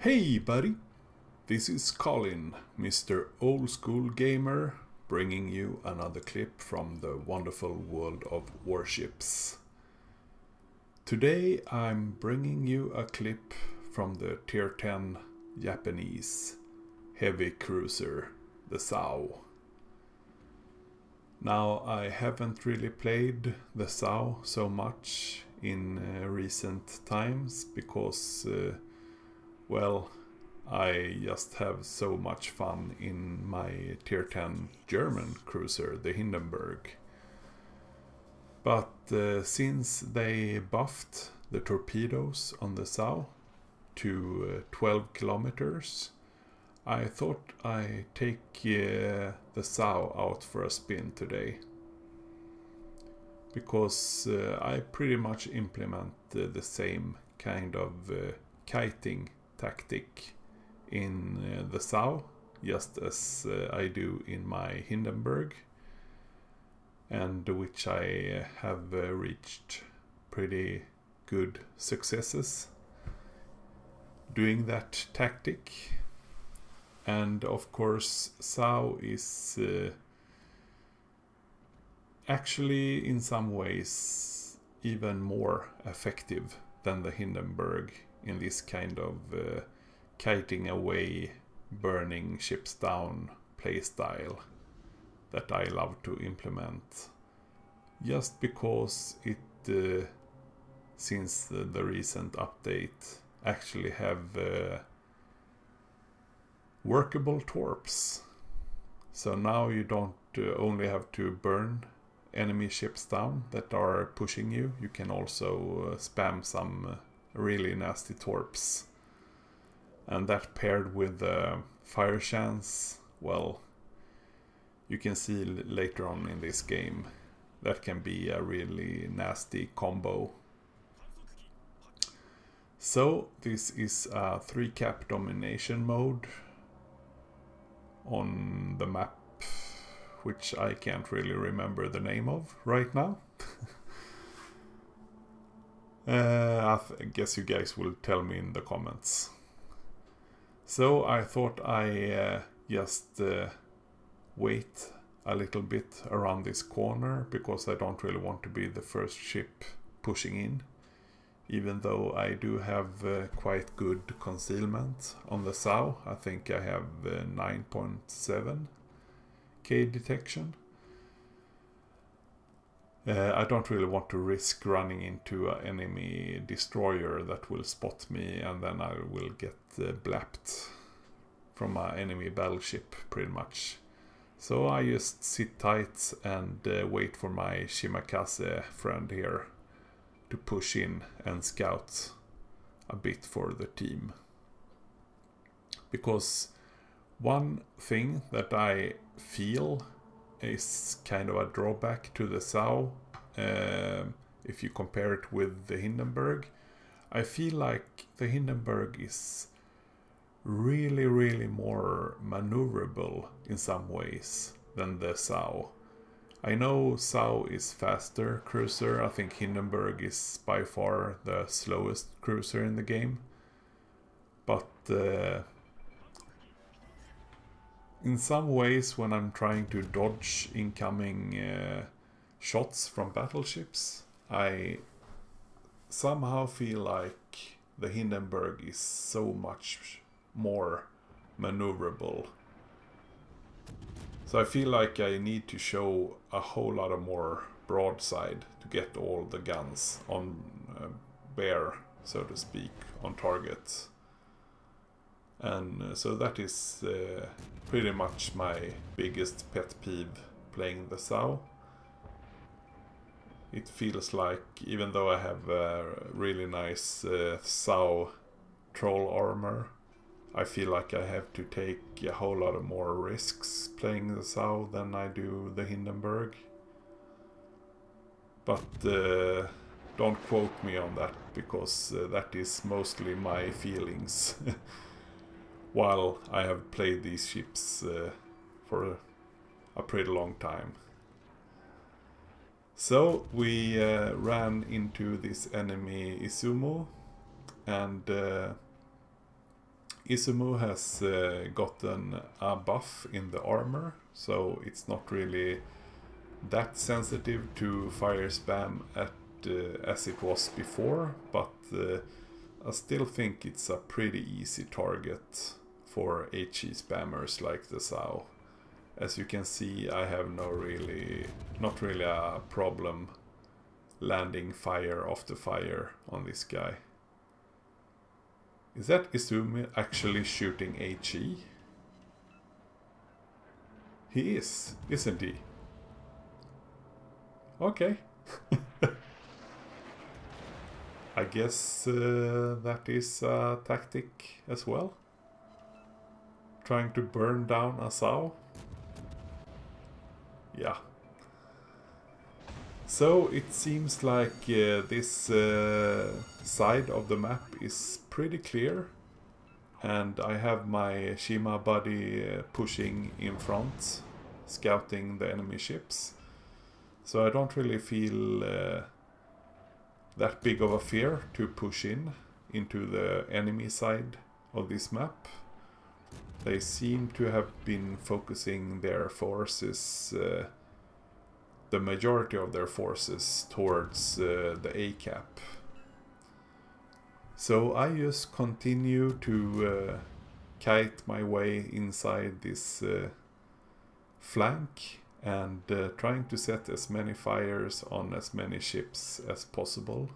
Hey buddy, this is Colin, Mr. Oldschool Gamer, bringing you another clip from the wonderful world of Warships. Today I'm bringing you a clip from the Tier 10 Japanese heavy cruiser, the SAO. Now I haven't really played the SAO so much in recent times because well, I just have so much fun in my Tier 10 German cruiser, the Hindenburg. But since they buffed the torpedoes on the SAO to 12 kilometers, I thought I'd take the SAO out for a spin today. Because I pretty much implement the same kind of kiting tactic in the SAO, just as I do in my Hindenburg, and which I have reached pretty good successes doing that tactic. And of course SAO is actually in some ways even more effective than the Hindenburg in this kind of kiting away, burning ships down playstyle that I love to implement. Just because it, since the recent update, actually have workable torps. So now you don't only have to burn enemy ships down that are pushing you, you can also spam some really nasty torps. And that paired with fire chance, well, you can see later on in this game, that can be a really nasty combo. So this is a 3-cap domination mode on the map, which I can't really remember the name of right now. I guess you guys will tell me in the comments. So I thought I just wait a little bit around this corner, because I don't really want to be the first ship pushing in, even though I do have quite good concealment on the SAO. I think I have 9.7k detection. I don't really want to risk running into an enemy destroyer that will spot me, and then I will get blapped from an enemy battleship pretty much. So I just sit tight and wait for my Shimakaze friend here to push in and scout a bit for the team. Because one thing that I feel is kind of a drawback to the SAO, if you compare it with the Hindenburg. I feel like the Hindenburg is really more maneuverable in some ways than the SAO. I know SAO is faster cruiser. I think Hindenburg is by far the slowest cruiser in the game. But in some ways, when I'm trying to dodge incoming shots from battleships, I somehow feel like the Hindenburg is so much more maneuverable. So I feel like I need to show a whole lot of more broadside to get all the guns on bear, so to speak, on target. And so that is pretty much my biggest pet peeve playing the SAO. It feels like, even though I have a really nice SAO troll armor, I feel like I have to take a whole lot of more risks playing the SAO than I do the Hindenburg. But don't quote me on that, because that is mostly my feelings. While I have played these ships for a pretty long time. So we ran into this enemy Izumo, and Izumo has gotten a buff in the armor, so it's not really that sensitive to fire spam as it was before, but I still think it's a pretty easy target for HE spammers like the Sao. As you can see, I have not really a problem landing fire after fire on this guy. Is that Izumi actually shooting HE? He is, isn't he? Okay. I guess that is a tactic as well. Trying to burn down a Sao. Yeah. So it seems like this side of the map is pretty clear, and I have my Shima buddy pushing in front, scouting the enemy ships. So I don't really feel that big of a fear to push into the enemy side of this map. They seem to have been focusing their forces, the majority of their forces, towards the A cap. So I just continue to kite my way inside this flank and trying to set as many fires on as many ships as possible.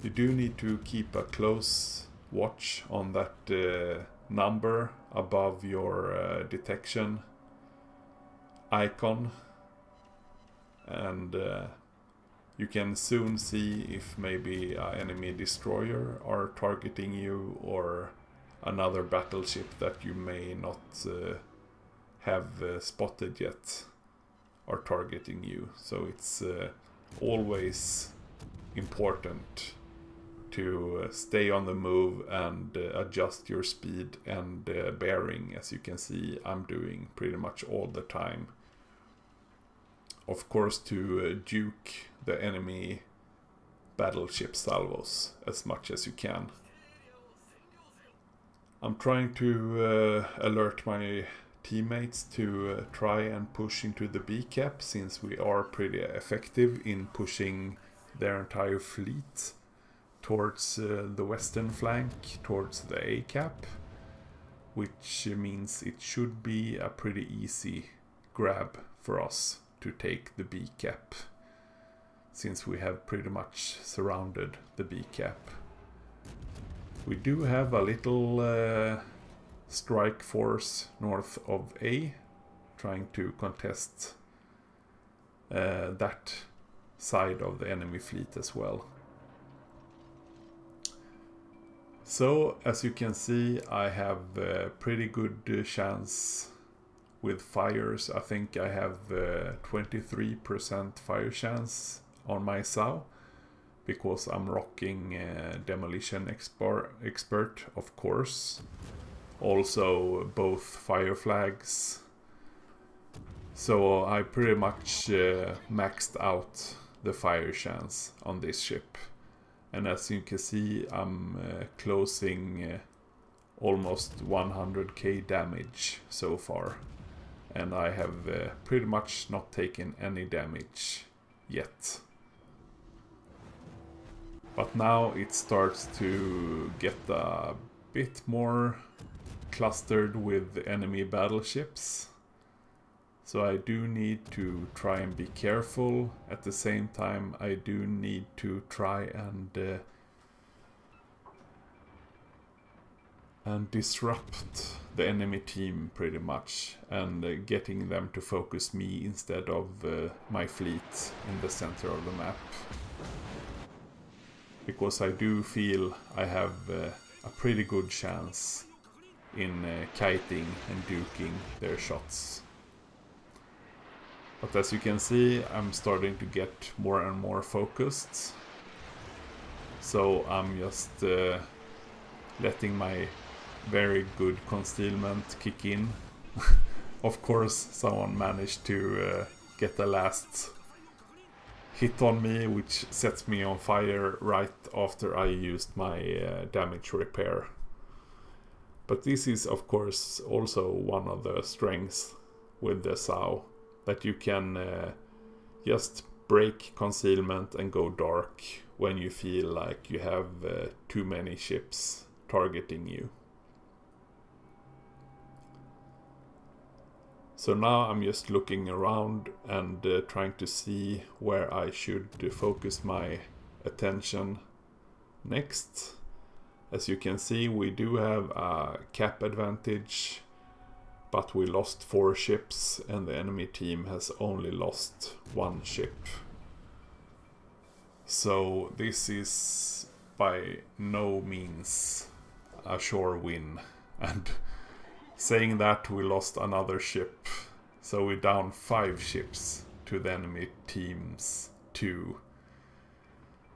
You do need to keep a close watch on that number above your detection icon, and you can soon see if maybe an enemy destroyer are targeting you or another battleship that you may not have spotted yet are targeting you. So it's always important to stay on the move and adjust your speed and bearing, as you can see I'm doing pretty much all the time. Of course, to duke the enemy battleship salvos as much as you can. I'm trying to alert my teammates to try and push into the B cap, since we are pretty effective in pushing their entire fleet towards the western flank, towards the A cap, which means it should be a pretty easy grab for us to take the B cap, since we have pretty much surrounded the B cap. We do have a little strike force north of A, trying to contest that side of the enemy fleet as well. So, as you can see, I have a pretty good chance with fires. I think I have 23% fire chance on my Sao, because I'm rocking Demolition Expert, of course. Also both fire flags. So I pretty much maxed out the fire chance on this ship. And as you can see, I'm closing almost 100k damage so far. And I have pretty much not taken any damage yet. But now it starts to get a bit more clustered with enemy battleships. So I do need to try and be careful. At the same time, I do need to try and disrupt the enemy team pretty much, and getting them to focus me instead of my fleet in the center of the map. Because I do feel I have a pretty good chance in kiting and duking their shots. But as you can see, I'm starting to get more and more focused. So I'm just letting my very good concealment kick in. Of course, someone managed to get the last hit on me, which sets me on fire right after I used my damage repair. But this is of course also one of the strengths with the SAO, that you can just break concealment and go dark when you feel like you have too many ships targeting you. So now I'm just looking around and trying to see where I should focus my attention next. As you can see, we do have a cap advantage, but we lost 4 ships and the enemy team has only lost 1 ship. So this is by no means a sure win. And saying that, we lost another ship, so we're down 5 ships to the enemy team's 2.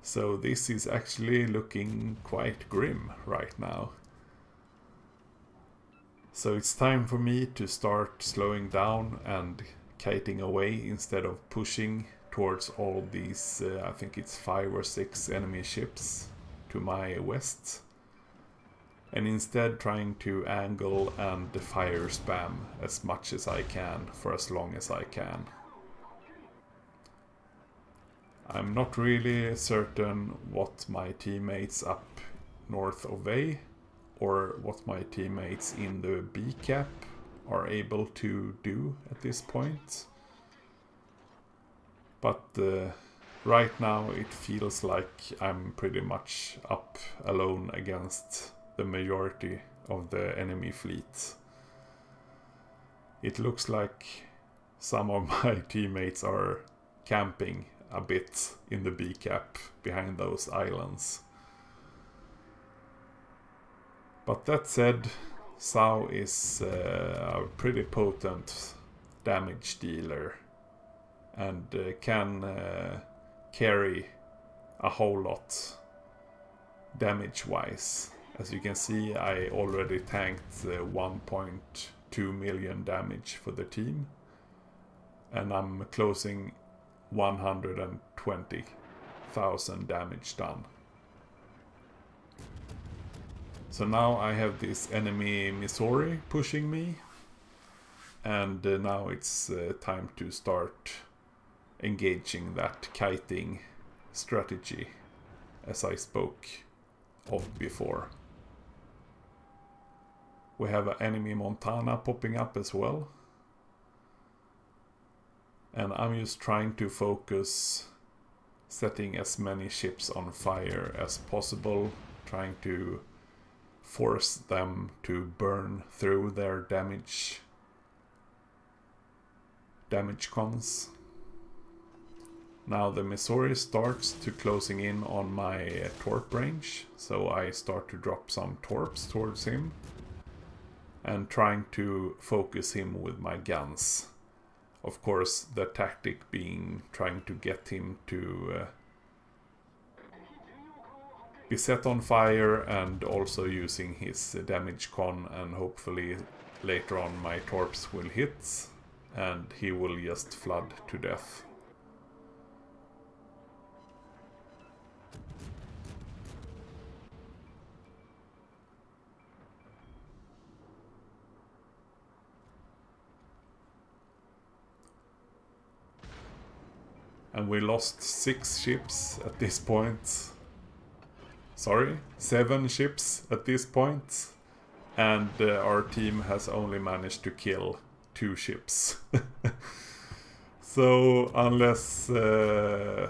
So this is actually looking quite grim right now. So it's time for me to start slowing down and kiting away instead of pushing towards all these, I think it's 5 or 6 enemy ships to my west. And instead trying to angle and fire spam as much as I can for as long as I can. I'm not really certain what my teammates up north of A or what my teammates in the B cap are able to do at this point. But right now it feels like I'm pretty much up alone against the majority of the enemy fleet. It looks like some of my teammates are camping a bit in the B cap behind those islands. But that said, SAO is a pretty potent damage dealer and can carry a whole lot damage wise. As you can see, I already tanked 1.2 million damage for the team, and I'm closing 120,000 damage done. So now I have this enemy Missouri pushing me, and now it's time to start engaging that kiting strategy as I spoke of before. We have an enemy Montana popping up as well. And I'm just trying to focus setting as many ships on fire as possible, trying to force them to burn through their damage cons. Now the Missouri starts to closing in on my torp range, so I start to drop some torps towards him and trying to focus him with my guns. Of course, the tactic being trying to get him to be set on fire and also using his damage con, and hopefully later on my torps will hit and he will just flood to death. And we lost 6 ships at this point. Sorry, 7 ships at this point. And our team has only managed to kill 2 ships. So unless I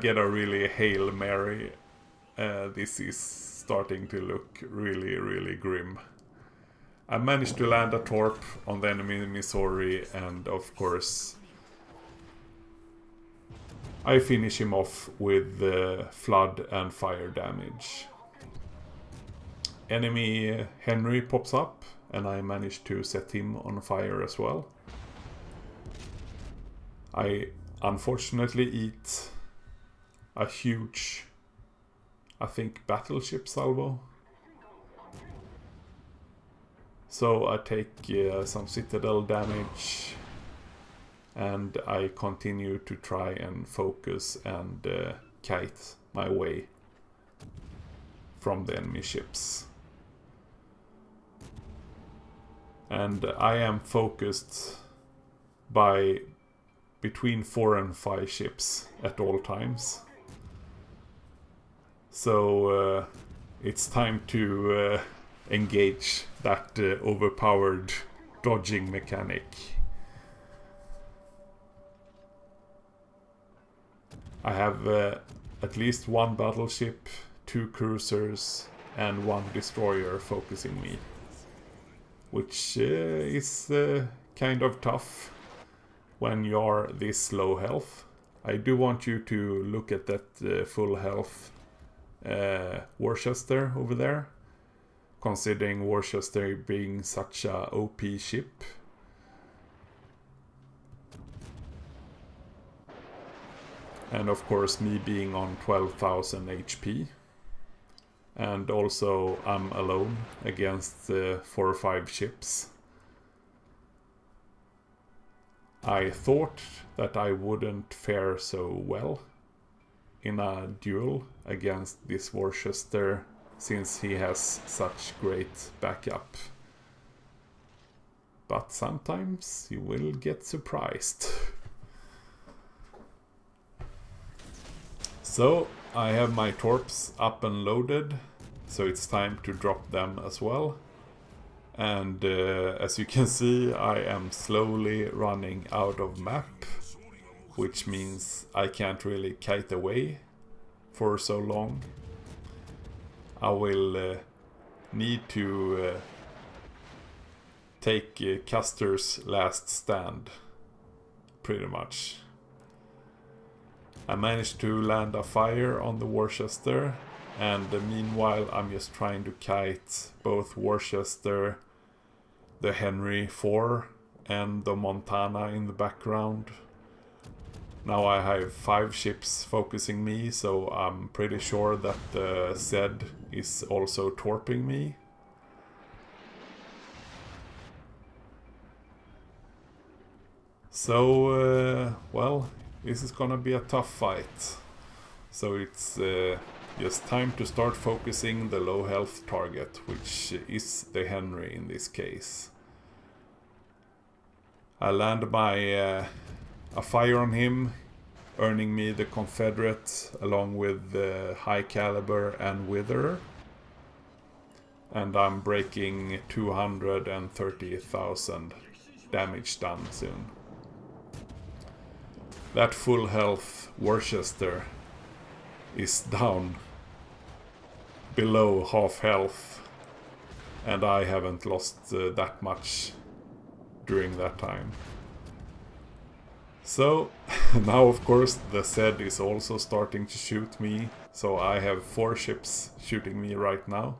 get a really Hail Mary, this is starting to look really, really grim. I managed to land a torp on the enemy Missouri, and of course I finish him off with flood and fire damage. Enemy Henry pops up and I manage to set him on fire as well. I unfortunately eat a huge, I think, battleship salvo. So I take some citadel damage and I continue to try and focus and kite my way from the enemy ships. And I am focused by between 4 and 5 ships at all times. So it's time to engage that overpowered dodging mechanic. I have at least 1 battleship, 2 cruisers and 1 destroyer focusing me, which is kind of tough when you're this low health. I do want you to look at that full health Worcester over there, considering Worcester being such a OP ship. And of course me being on 12,000 HP. And also I'm alone against 4 or 5 ships. I thought that I wouldn't fare so well in a duel against this Worcester, since he has such great backup. But sometimes you will get surprised. So I have my torps up and loaded, so it's time to drop them as well. And as you can see, I am slowly running out of map, which means I can't really kite away for so long. I will need to take Custer's last stand, pretty much. I managed to land a fire on the Worcester, and meanwhile I'm just trying to kite both Worcester, the Henry IV and the Montana in the background. Now I have 5 ships focusing me, so I'm pretty sure that the Zed is also torping me. So, well, this is gonna be a tough fight. So it's just time to start focusing the low health target, which is the Henry in this case. I land my a fire on him, earning me the Confederate along with the High Caliber and Wither. And I'm breaking 230,000 damage done soon. That full health Worcester is down below half health, and I haven't lost that much during that time. So now of course the Zed is also starting to shoot me, so I have 4 ships shooting me right now.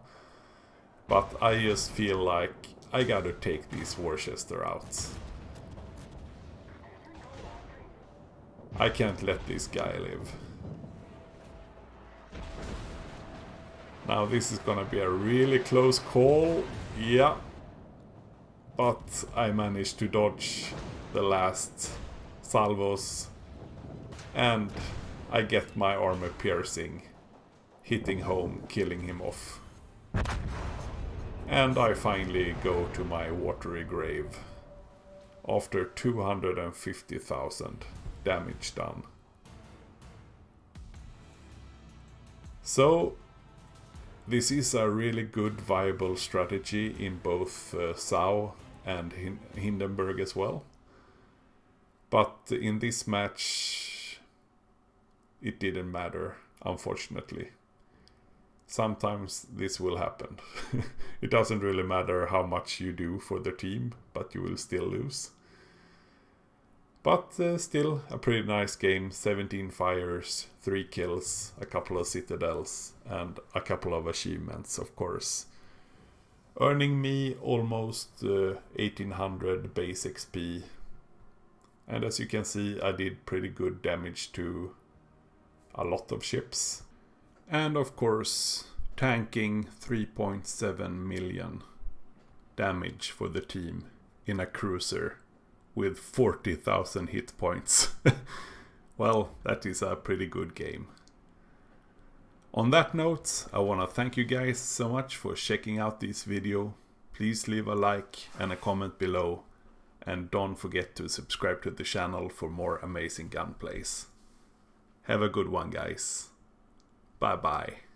But I just feel like I gotta take these Worcester out. I can't let this guy live. Now this is gonna be a really close call, yeah. But I managed to dodge the last salvos, and I get my armor piercing, hitting home, killing him off. And I finally go to my watery grave after 250,000 damage done. So this is a really good viable strategy in both Sau and Hindenburg as well. But in this match it didn't matter, unfortunately. Sometimes this will happen. It doesn't really matter how much you do for the team, but you will still lose. But still a pretty nice game. 17 fires, 3 kills, a couple of citadels, and a couple of achievements, of course. Earning me almost 1800 base XP. And as you can see, I did pretty good damage to a lot of ships. And of course, tanking 3.7 million damage for the team in a cruiser with 40,000 hit points. Well, that is a pretty good game. On that note, I want to thank you guys so much for checking out this video. Please leave a like and a comment below. And don't forget to subscribe to the channel for more amazing gunplays. Have a good one, guys. Bye bye.